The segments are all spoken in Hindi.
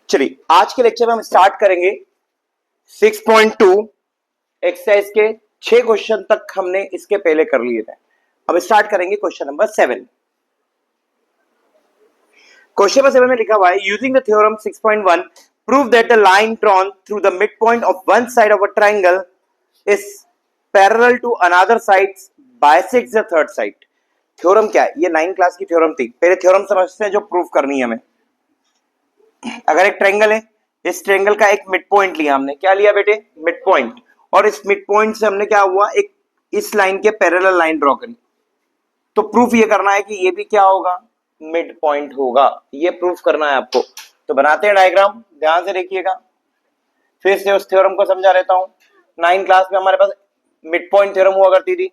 चलिए आज के लेक्चर में हम स्टार्ट करेंगे 6.2 एक्सरसाइज के 6 क्वेश्चन तक हमने इसके पहले कर लिए थे। अब स्टार्ट करेंगे क्वेश्चन नंबर 7। क्वेश्चन नंबर 7 में लिखा हुआ है using the theorem 6.1 prove that the line drawn through the mid point of one side of a triangle is parallel to another side bisects the third side. Theorem क्या है? ये 9 क्लास की थ्योरम थी। पहले थ्योरम समझते हैं जो प्रूव करनी है हमें। अगर एक ट्रायंगल है, इस ट्रायंगल का एक मिड पॉइंट लिया हमने। क्या लिया बेटे? Mid point. और इस मिड पॉइंट से हमने क्या हुआ, एक इस लाइन के पैरेलल लाइन ड्रॉ करी। तो प्रूफ ये करना है कि ये भी क्या होगा, मिड पॉइंट होगा। ये प्रूफ करना है आपको। तो बनाते हैं डायग्राम, ध्यान से देखिएगा। फिर से उस थ्योरम को समझा रहता हूं। 9 क्लास में हमारे पास मिड पॉइंट थ्योरम हुआ करती थी।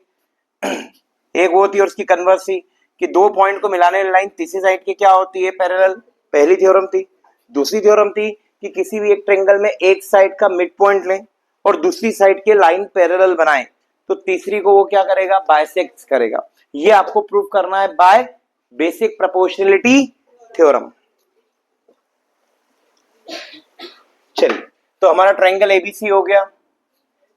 एक वो थी और उसकी कन्वर्स थी कि दो पॉइंट को मिलाने वाली लाइन तीसरी साइड की क्या होती है, पैरेलल। पहली थ्योरम थी। दूसरी थ्योरम थी कि किसी भी एक ट्रायंगल में एक साइड का मिड पॉइंट लें और दूसरी साइड के लाइन पैरेलल बनाएं, तो तीसरी को वो क्या करेगा, बाइसेक्ट करेगा। ये आपको प्रूव करना है बाय बेसिक प्रोपोर्शनलिटी थ्योरम। चलिए, तो हमारा ट्रायंगल एबीसी हो गया।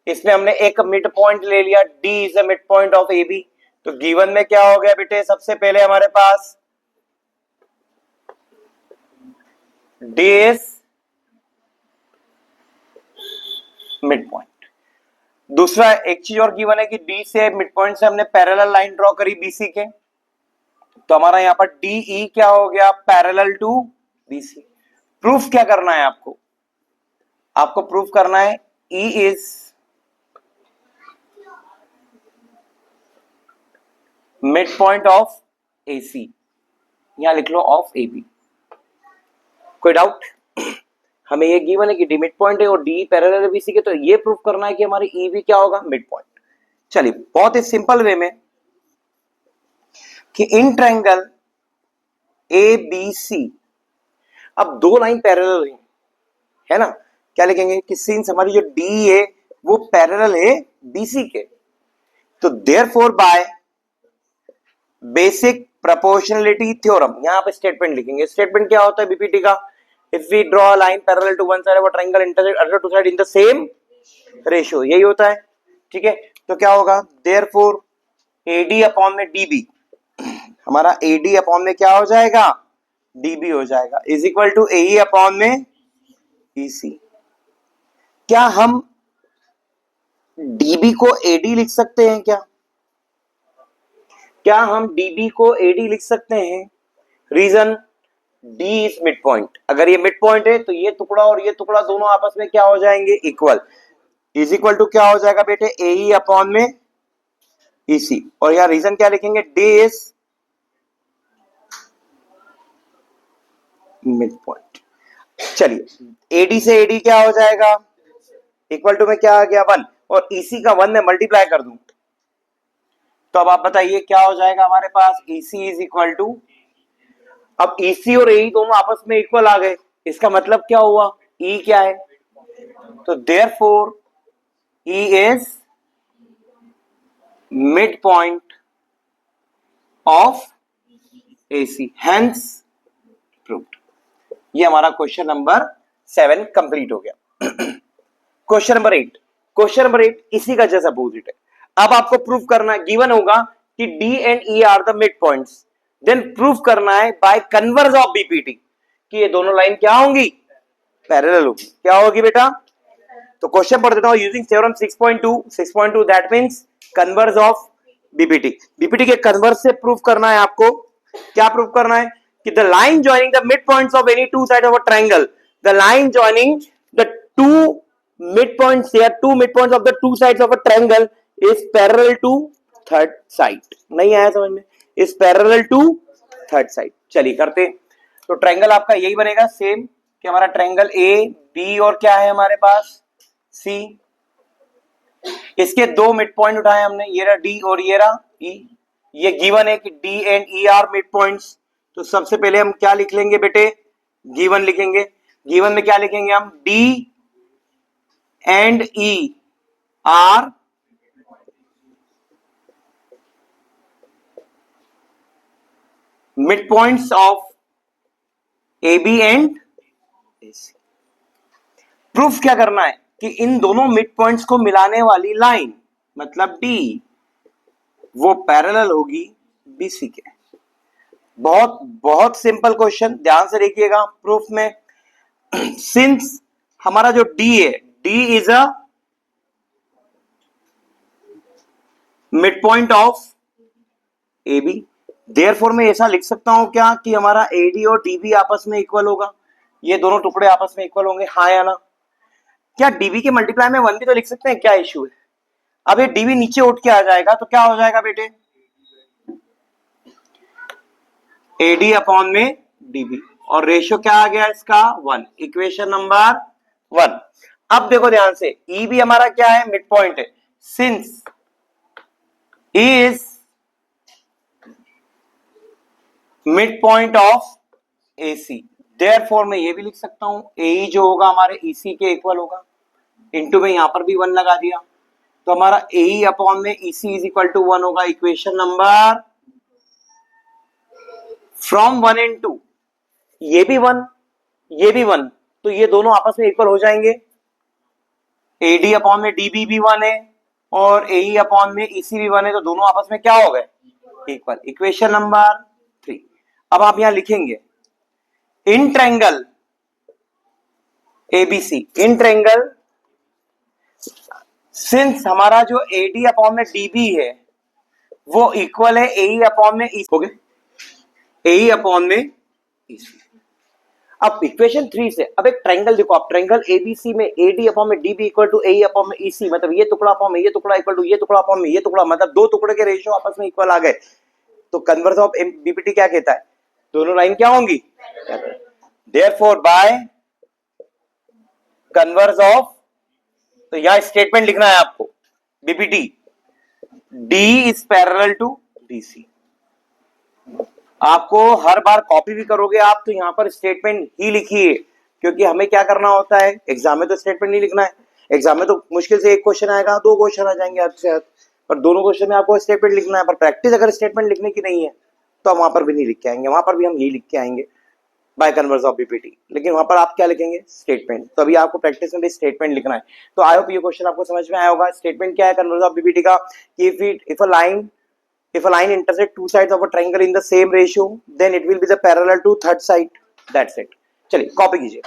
इसमें हमने एक मिड पॉइंट ले लिया, D is a mid point of AB. तो गिवन में क्या हो गया बेटे, सबसे पहले हमारे पास डी इज मिड पॉइंट। दूसरा एक चीज और गिवन है कि डी से मिड पॉइंट से हमने पैरेलल लाइन ड्रॉ करी बीसी के। तो हमारा यहां पर डीई क्या हो गया, पैरेलल टू बीसी। प्रूफ क्या करना है आपको? आपको प्रूफ करना है E is mid point of AC. यहां लिख लो ऑफ एबी। कोई डाउट? हमें ये गिवन है कि डी मिड पॉइंट है और डी पैरेलल है बीसी के, तो ये प्रूफ करना है कि हमारी ई भी क्या होगा, मिड पॉइंट। चलिए, बहुत ही सिंपल वे में कि in triangle A B C अब दो लाइन पैरेलल है ना। क्या लिखेंगे कि सिंस हमारी जो डी है वो पैरेलल है बीसी के, तो therefore by basic proportionality theorem, यहां पे स्टेटमेंट लिखेंगे। स्टेटमेंट क्या होता है बीपीटी का? If we draw a line parallel to one side of a triangle intersect other two side in the same ratio, यही होता है। ठीक है, तो क्या होगा, देयरफॉर एडी अपॉन में डीबी, हमारा एडी अपॉन में क्या हो जाएगा, डीबी हो जाएगा, is equal to AE upon में ईसी। क्या हम डीबी को एडी लिख सकते हैं? क्या हम डीबी को एडी लिख सकते हैं? Reason, D is mid point. अगर ये मिड पॉइंट है तो ये टुकड़ा और ये टुकड़ा दोनों आपस में क्या हो जाएंगे, इक्वल। इज इक्वल टू क्या हो जाएगा बेटे, एई अपॉन में ईसी। और यहां रीजन क्या लिखेंगे, डी इज मिड पॉइंट। चलिए, एडी से एडी क्या हो जाएगा, इक्वल टू में क्या आ गया, 1, और ईसी का 1 में मल्टीप्लाई कर दूं तो अब आप बताइए क्या हो जाएगा हमारे पास, ईसी इज इक्वल टू, अब ईसी और एई दोनों आपस में इक्वल आ गए। इसका मतलब क्या हुआ, ई क्या है, तो therefore E is mid point of AC, hence proved. ये हमारा क्वेश्चन नंबर 7 कंप्लीट हो गया। क्वेश्चन नंबर 8, क्वेश्चन नंबर 8 इसी का जैसा अपोजिट है। अब आपको प्रूफ करना है, गिवन होगा कि D and E are the mid points, then proof करना है बाय कन्वर्स ऑफ बीपीटी कि ये दोनों लाइन क्या होंगी, पैरेलल होगी। क्या होगी बेटा? तो क्वेश्चन पढ़ देता हूं, using theorem 6.2 that means converse of BPT. BPT के कन्वर्स से प्रूफ करना है आपको। क्या प्रूफ करना है कि the line joining the mid points of any two side of a triangle, the line joining the two midpoints here, two midpoints of the two sides of a triangle is parallel to third side। नहीं आया समझ में? is parallel to third side। चलिए करते। तो ट्रायंगल आपका यही बनेगा सेम कि हमारा ट्रायंगल ए बी और क्या है हमारे पास, सी। इसके दो मिड पॉइंट उठाए हमने, ये रहा डी और ये रहा ई। ये गिवन है कि D and E are mid points. तो सबसे पहले हम क्या लिख लेंगे बेटे, गिवन लिखेंगे। गिवन में क्या लिखेंगे हम, D and E are midpoints of AB and AC। Proof क्या करना है कि इन दोनों मिड पॉइंट्स को मिलाने वाली लाइन मतलब D वो पैरेलल होगी BC के। बहुत बहुत सिंपल क्वेश्चन, ध्यान से देखिएगा प्रूफ में। सिंस हमारा जो D है, D is a mid point of AB, therefore मैं ऐसा लिख सकता हूं क्या कि हमारा AD और DB आपस में इक्वल होगा, ये दोनों टुकड़े आपस में इक्वल होंगे, हाँ या ना? क्या DB के मल्टीप्लाई में 1 भी तो लिख सकते हैं, क्या इश्यू है? अब ये DB नीचे उठ के आ जाएगा तो क्या हो जाएगा बेटे, AD अपॉन में DB, और रेशियो क्या आ गया इसका 1, इक्वेशन नंबर 1। अब देखो ध्यान से, E भी हमारा क्या है, मिड पॉइंट है, since is mid point of AC, therefore मैं ये भी लिख सकता हूं AE जो होगा हमारे EC के इक्वल होगा, इंटू में यहां पर भी 1 लगा दिया, तो हमारा AE अपॉन में EC इज इक्वल टू 1 होगा, इक्वेशन नंबर फ्रॉम 1 एंड 2, ये भी 1 ये भी 1, तो ये दोनों आपस में इक्वल हो जाएंगे, AD अपॉन में DB भी 1 है और AE अपॉन में EC भी 1 है, तो दोनों आपस में क्या हो गए, इक्वल, इक्वेशन नंबर 3। अब आप यहां लिखेंगे in triangle ABC, in triangle since हमारा जो AD अपॉन में DB है वो इक्वल है AE अपॉन में EC, हो गया AE अपॉन में EC। अब इक्वेशन 3 से अब एक ट्रायंगल देखो आप, ट्रायंगल ABC में AD अपॉन में DB equal to AE upon में EC, मतलब ये टुकड़ा अपॉन में ये टुकड़ा इक्वल टू ये टुकड़ा अपॉन में ये टुकड़ा, मतलब दो टुकड़े के रेशियो आपस में इक्वल आ गए, तो कन्वर्स ऑफ BPT क्या कहता है, दोनों लाइन क्या होंगी, देयरफॉर बाय कन्वर्स ऑफ, तो यहां स्टेटमेंट लिखना है आपको, BPT D is parallel to DC। आपको हर बार कॉपी भी करोगे आप तो यहां पर स्टेटमेंट ही लिखिए, क्योंकि हमें क्या करना होता है, एग्जाम में तो स्टेटमेंट नहीं लिखना है, एग्जाम में तो मुश्किल से एक क्वेश्चन आएगा, दो क्वेश्चन आ जाएंगे आपसे, पर दोनों क्वेश्चन में आपको स्टेटमेंट लिखना है, पर प्रैक्टिस अगर स्टेटमेंट लिखने की नहीं है तो हम वहां पर भी नहीं लिख के आएंगे, वहां पर भी हम यही लिख के आएंगे बाय कन्वर्स ऑफ BPT, लेकिन वहां पर आप क्या लिखेंगे, स्टेटमेंट, तो अभी आपको प्रैक्टिस में भी स्टेटमेंट लिखना है। तो आई होप ये क्वेश्चन आपको समझ में आया होगा। स्टेटमेंट क्या है कन्वर्स ऑफ BPT का, if a line intersect two sides of a triangle in the same ratio then it will be the parallel to third side, that's it। चलिए कॉपी कीजिए।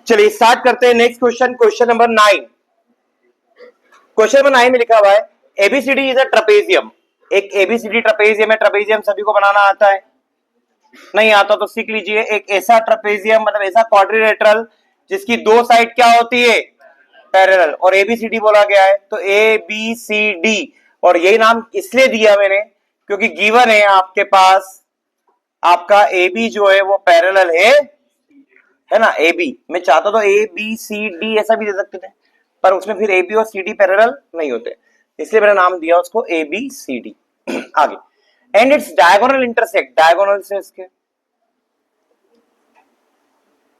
चलिए स्टार्ट करते हैं next question, question number 9। Question number 9 में लिखा हुआ है ABCD इज अ ट्रेपेजियम, एक ABCD ट्रेपेजियम है, ट्रेपेजियम सभी को बनाना आता है, नहीं आता तो सीख लीजिए। एक ऐसा ट्रेपेजियम मतलब ऐसा क्वाड्रिलेटरल जिसकी दो साइड क्या होती है, पैरेलल, और ABCD बोला गया है, तो ABCD, और यही नाम इसलिए दिया मैंने क्योंकि गिवन है आपके पास आपका AB जो है वो पैरेलल है ना, AB, मैं चाहता तो ABCD ऐसा भी दे सकते थे, पर उसमें फिर AB और CD पैरेलल नहीं होते, इसलिए मैंने नाम दिया उसको ABCD। आगे, and its diagonal intersect, diagonal से इसके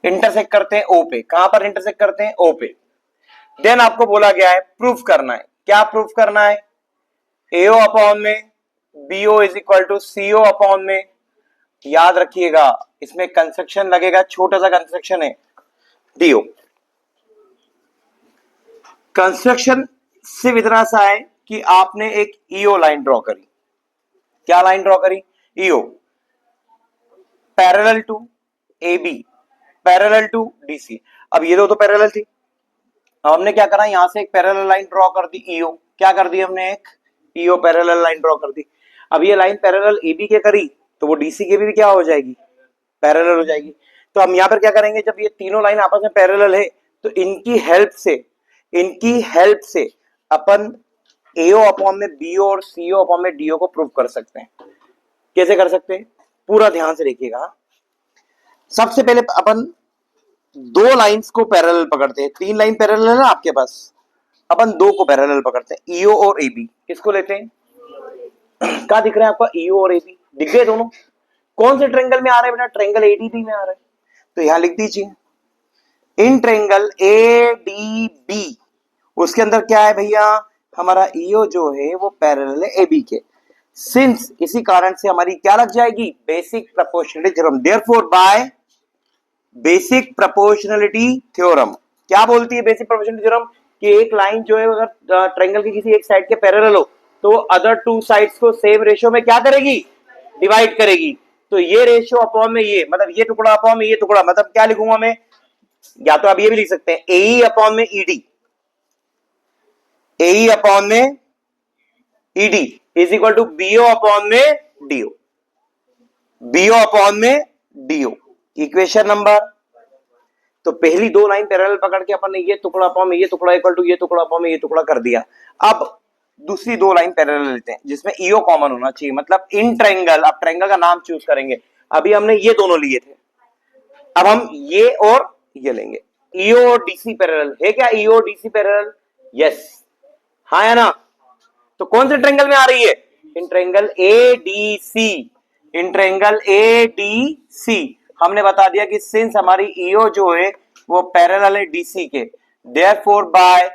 इंटरसेक्ट करते हैं O पे, कहां पर इंटरसेक्ट करते हैं, O पे। देन आपको बोला गया है प्रूफ करना है, क्या प्रूफ करना है, AO अपॉन में BO is equal to CO upon में, याद रखिएगा इसमें कंस्ट्रक्शन लगेगा, छोटा सा कंस्ट्रक्शन है DO, कंस्ट्रक्शन सिर्फ इतना सा है कि आपने एक EO लाइन ड्रॉ करी, क्या लाइन ड्रॉ करी, EO parallel to AB parallel to DC। अब ये दो तो पैरेलल थी, अब हमने क्या करा, यहां से एक पैरेलल लाइन ड्रॉ कर दी EO, क्या कर दी हमने, एक EO पैरेलल लाइन ड्रॉ कर दी। अब ये लाइन पैरेलल AB के करी तो वो DC के भी क्या हो जाएगी, पैरेलल हो जाएगी। तो हम यहां पर क्या करेंगे, जब ये तीनों लाइन आपस में पैरेलल है तो इनकी हेल्प से अपन AO अपॉन में BO और CO अपॉन में DO को प्रूव कर सकते हैं। कैसे कर सकते हैं, पूरा ध्यान से देखिएगा। सबसे पहले अपन दो लाइंस को पैरेलल पकड़ते हैं, तीन लाइन पैरेलल है ना आपके पास, अपन दो को पैरेलल पकड़ते हैं, EO और AB, किसको लेते हैं, क्या दिख रहा है आपका, EO और AB दिख गए दोनों, कौन से ट्रायंगल में आ रहे हैं बेटा, ट्रायंगल ADB में आ रहा है, तो यहां लिख दीजिए इन ट्रायंगल ADB, उसके अंदर क्या है भैया, हमारा ईओ जो है वो पैरेलल है एबी के। सिंस इसी कारण से हमारी क्या लग जाएगी, basic proportionality theorem. Therefore by basic proportionality theorem, क्या बोलती है बेसिक प्रोपोर्शनलिटी थ्योरम, कि एक लाइन जो है अगर ट्रायंगल की किसी एक साइड के पैरेलल हो तो अदर टू साइड्स को सेम रेशियो में क्या करेगी, डिवाइड करेगी। तो ये रेशियो अपॉन में ये, मतलब ये टुकड़ा अपॉन में ये टुकड़ा, मतलब क्या लिखूंगा मैं, या तो आप ये भी लिख सकते हैं एई अपॉन में ईडी, एई अपॉन में ED is equal to BO upon में डीओ, बीओ अपॉन में डीओ। इक्वेशन नंबर, तो पहली दो लाइन पैरेलल पकड़ के अपन ने ये टुकड़ा अपॉन में ये टुकड़ा इक्वल टू ये टुकड़ा अपॉन में ये टुकड़ा कर दिया। अब दूसरी दो लाइन पैरेलल लेते हैं जिसमें ईओ कॉमन होना चाहिए, मतलब इन ट्रायंगल, अब ट्रायंगल का नाम चूज करेंगे। अभी हमने ये दोनों लिए थे, अब हम ये और ये लेंगे। ईओ और डीसी पैरेलल है क्या, ईओ डीसी पैरेलल, यस, हाँ या ना। तो कौन से ट्रायंगल में आ रही है, in triangle ADC, in triangle ADC. हमने बता दिया कि सिंस हमारी ईओ जो है वो पैरेलल है डीसी के, therefore by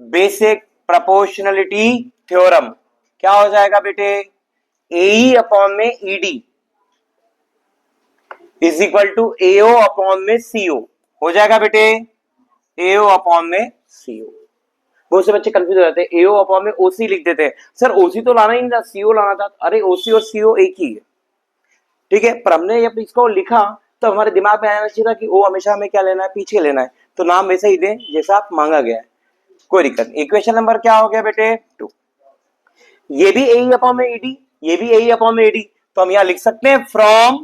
basic proportionality theorem क्या हो जाएगा बेटे, एई अपॉन में ED is equal to AO upon में सीओ हो जाएगा बेटे, एओ अपॉन में सीओ। बहुत से बच्चे कंफ्यूज हो जाते हैं, एओ अपॉन में ओसी लिख देते हैं, सर ओसी तो लाना ही नहीं था, सीओ लाना था। अरे ओसी और सीओ एक ही है, ठीक है, पर हमने जब इसको लिखा तो हमारे दिमाग में आना चाहिए था कि ओ हमेशा हमें क्या लेना है, पीछे लेना है, तो नाम वैसा ही दें जैसा आप मांगा गया है, कोई दिक्कत नहीं। इक्वेशन नंबर क्या हो गया बेटे 2, ये भी ए अपॉन में ईडी, ये भी ए अपॉन में ईडी, तो हम यहां लिख सकते हैं फ्रॉम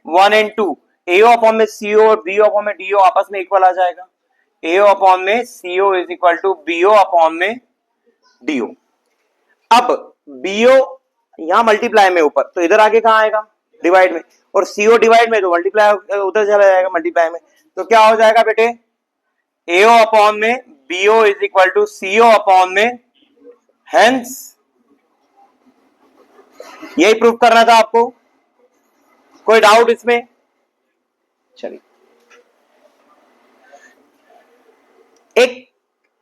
1 and 2 एओ अपॉन में सीओ और बीओ अपॉन में डीओ आपस में इक्वल आ जाएगा, एओ अपॉन में CO is equal to BO upon में डीओ। अब बीओ यहां मल्टीप्लाई में ऊपर, तो इधर आगे कहां आएगा, डिवाइड में, और सीओ डिवाइड में तो मल्टीप्लाई उधर चला जाएगा मल्टीप्लाई में, तो क्या हो जाएगा बेटे, एओ अपॉन में BO is equal to CO upon में, हेंस यही प्रूफ करना था आपको, कोई डाउट इसमें। चलिए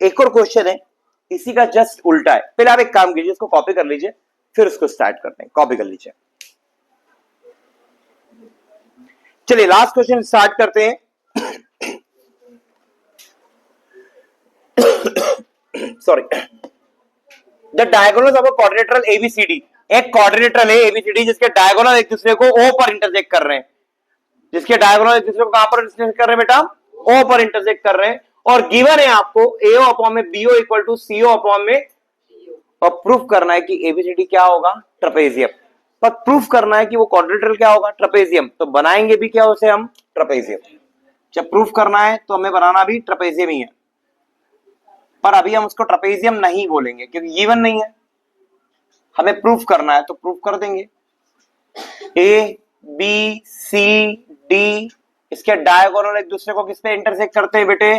एक और क्वेश्चन है, इसी का जस्ट उल्टा है। पहले आप एक काम कीजिए, इसको कॉपी कर लीजिए, फिर उसको स्टार्ट करते हैं। कॉपी कर लीजिए। चलिए लास्ट क्वेश्चन स्टार्ट करते हैं। Sorry, the diagonals of a quadrilateral ABCD, एक क्वाड्रिलेटरल है एबीसीडी जिसके डायगोनल एक दूसरे को ओ पर इंटरसेक्ट कर रहे हैं, जिसके डायगोनल एक दूसरे को कहां पर इंटरसेक्ट कर रहे हैं बेटा, ओ पर इंटरसेक्ट कर रहे हैं, और गिवन है आपको एओ अपॉन में BO equal to CO upon में, और प्रूफ करना है कि एबीसीडी क्या होगा, ट्रेपेजियम। पर प्रूफ करना है कि वो क्वाड्रिलेटरल क्या होगा, ट्रेपेजियम, तो बनाएंगे भी क्या उसे हम, ट्रेपेजियम। जब प्रूफ करना है तो हमें बनाना भी ट्रेपेजियम ही है, पर अभी हम उसको ट्रेपेजियम नहीं बोलेंगे क्योंकि गिवन नहीं है, हमें प्रूफ करना है तो प्रूफ कर देंगे। ए बी सी डी, इसके डायगोनल एक दूसरे को किस पे इंटरसेक्ट करते हैं बेटे,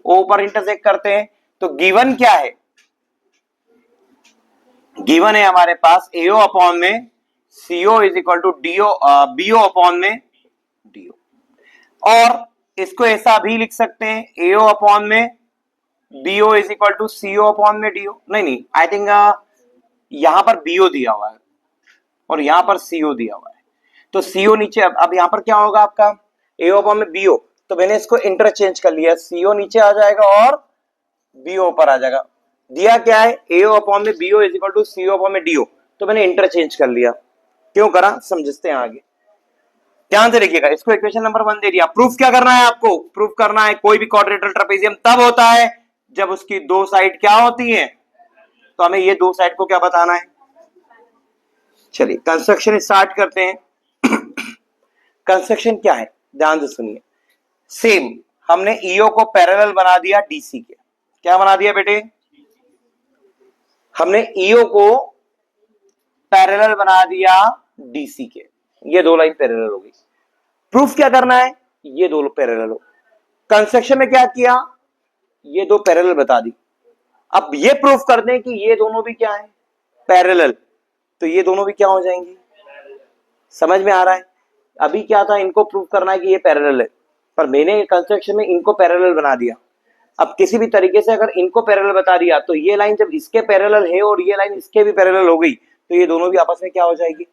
ओ पर इंटरसेक्ट करते हैं, तो गिवन क्या है, गिवन है हमारे पास एओ अपॉन में CO is equal to DO, BO upon में डीओ, और इसको ऐसा भी लिख सकते हैं एओ अपॉन में BO is equal to CO upon में डीओ। नहीं, आई थिंक यहां पर बीओ दिया हुआ है और यहां पर सीओ दिया हुआ है, तो सीओ नीचे, अब यहां पर क्या होगा आपका एओ अपॉन में बीओ, तो मैंने इसको इंटरचेंज कर लिया, सीओ नीचे आ जाएगा और बीओ ऊपर आ जाएगा। दिया क्या है, एओ अपॉन में BO is equal to CO upon में डीओ, तो मैंने इंटरचेंज कर लिया। क्यों करा समझते हैं आगे, ध्यान से देखिएगा। इसको इक्वेशन नंबर 1 दे दिया। प्रूफ क्या करना है आपको, प्रूफ करना है कोई भी क्वाड्रिलेटरल ट्रेपेजियम तब होता है जब उसकी दो साइड क्या होती है, तो हमें ये दो साइड को क्या बताना है। चलिए कंस्ट्रक्शन स्टार्ट करते हैं। कंस्ट्रक्शन क्या है ध्यान से सुनिए। सेम हमने ईओ को पैरेलल बना दिया डीसी के, क्या बना दिया बेटे, हमने ईओ को पैरेलल बना दिया डीसी के, ये दो लाइन पैरेलल हो गई। प्रूफ क्या करना है, ये दो पैरेलल हो। कंस्ट्रक्शन में क्या किया, ये दो पैरेलल बता दी। अब ये प्रूफ कर दें कि ये दोनों भी क्या है, पैरेलल, तो ये दोनों भी क्या हो जाएंगी, समझ में आ रहा है। अभी क्या था, इनको प्रूफ करना है कि ये पैरेलल है, पर मैंने कंस्ट्रक्शन में इनको पैरेलल बना दिया, अब किसी भी तरीके से अगर इनको पैरेलल बता दिया तो ये लाइन जब इसके पैरेलल है और ये लाइन इसके भी पैरेलल हो गई तो ये दोनों भी आपस में क्या हो जाएगी।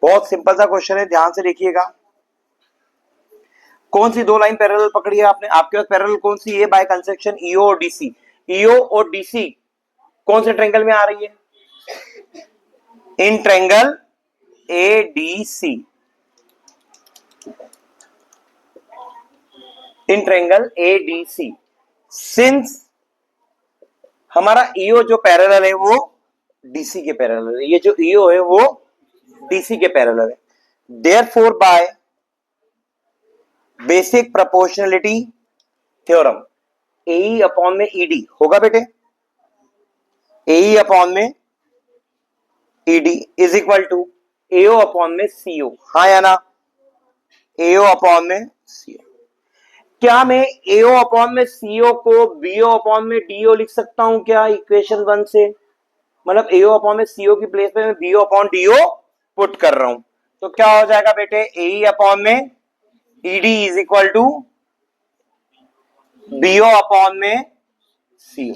बहुत सिंपल सा क्वेश्चन है, ध्यान से देखिएगा। कौन सी दो लाइन पैरेलल पकड़ी है आपने, आपके पास पैरेलल कौन सी है बाय कंसेक्शन ईओ और डीसी। ईओ और डीसी कौन से ट्रायंगल में आ रही है, in triangle ADC, in triangle ADC. Since हमारा ईओ जो पैरेलल है वो डीसी के पैरेलल है, ये जो ईओ है वो डीसी के पैरेलल है, therefore by basic proportionality theorem AE upon में ईडी होगा बेटे, एई अपॉन में ED is equal to AO upon में सीओ, हाँ या ना, एओ अपॉन में सीओ। क्या मैं एओ अपॉन में सीओ को बीओ अपॉन में डीओ लिख सकता हूं क्या इक्वेशन 1 से, मतलब एओ अपॉन में सीओ की प्लेस पे मैं बीओ अपॉन डीओ पुट कर रहा हूं, तो क्या हो जाएगा बेटे, एई अपॉन में ED is equal to BO upon में सीओ,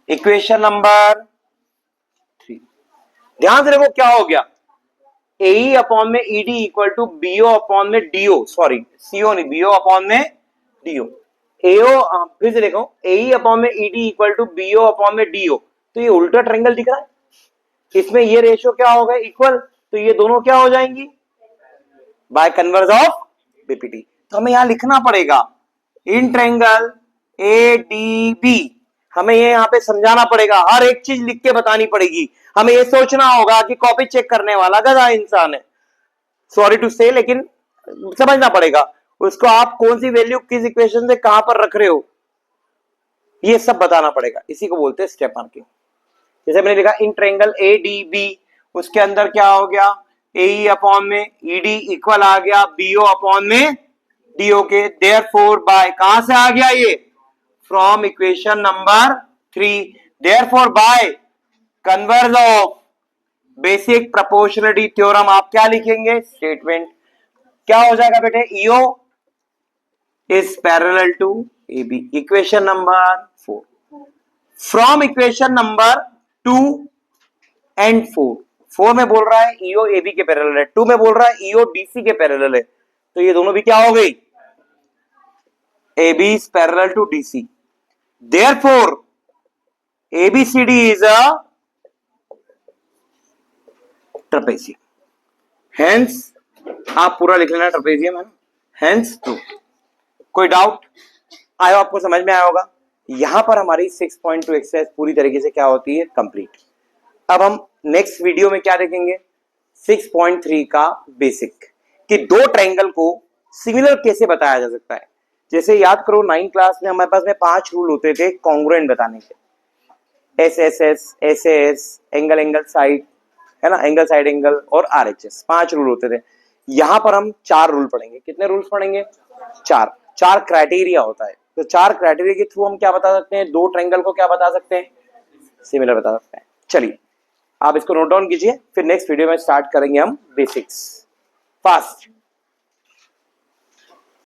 इक्वेशन नंबर 3। ध्यान से देखो क्या हो गया, एई अपॉन में ED equal to BO upon में डीओ, सॉरी सीओ नहीं, बीओ अपॉन में डीओ। एओ फिर से देखो, एई अपॉन में ED equal to BO upon में डीओ, तो ये उल्टा ट्रायंगल दिख रहा है, इसमें ये रेशियो क्या हो गया इक्वल, तो ये दोनों क्या हो जाएंगी बाय कन्वर्स ऑफ बीपीटी। तो हमें यहां लिखना पड़ेगा इन ट्रायंगल एडीबी, हमें ये यहां पे समझाना पड़ेगा, हर एक चीज लिख के बतानी पड़ेगी, हमें ये सोचना होगा कि कॉपी चेक करने वाला गधा इंसान है, सॉरी टू से, लेकिन समझना पड़ेगा उसको आप कौन सी वैल्यू किस इक्वेशन से कहां पर रख रहे हो, ये सब बताना पड़ेगा, इसी को बोलते हैं स्टेप मार्किंग। जैसे मैंने लिखा इन ट्रायंगल एडीबी, उसके अंदर क्या हो गया, एई अपॉन में ईडी इक्वल आ गया बीओ अपॉन में डीओ के, देयरफॉर बाय कहां से आ गया ये, from equation number 3, therefore by converse of basic proportionality theorem आप क्या लिखेंगे, स्टेटमेंट क्या हो जाएगा बेटे, EO is parallel to AB, equation number 4। From equation number 2 and 4 में बोल रहा है ईओ AB के पैरेलल है, 2 में बोल रहा है ईओ DC के पैरेलल है, तो ये दोनों भी क्या हो गई, AB is parallel to DC, therefore ABCD is a trapezium, hence आप पूरा लिख लेना ट्रेपेजियम है, hence true। कोई डाउट आयो, आपको समझ में आया होगा। यहां पर हमारी 6.2 एक्सरसाइज पूरी तरीके से क्या होती है, कंप्लीट। अब हम नेक्स्ट वीडियो में क्या देखेंगे, 6.3 का बेसिक, कि दो ट्रायंगल को सिमिलर कैसे बताया जा सकता है। जैसे याद करो 9 क्लास में हमारे पास में 5 रूल होते थे कॉन्ग्रुएंट बताने के, SSS, SAS, angle angle side है ना, एंगल साइड एंगल और RHS, 5 रूल होते थे। यहां पर हम 4 रूल पढ़ेंगे, कितने रूल्स पढ़ेंगे, 4 क्राइटेरिया होता है, तो 4 क्राइटेरिया के थ्रू हम क्या बता सकते हैं, दो ट्रायंगल को क्या बता सकते हैं, सिमिलर बता सकते हैं। चलिए आप इसको नोट डाउन कीजिए, फिर नेक्स्ट वीडियो में स्टार्ट करेंगे हम बेसिक्स फास्ट।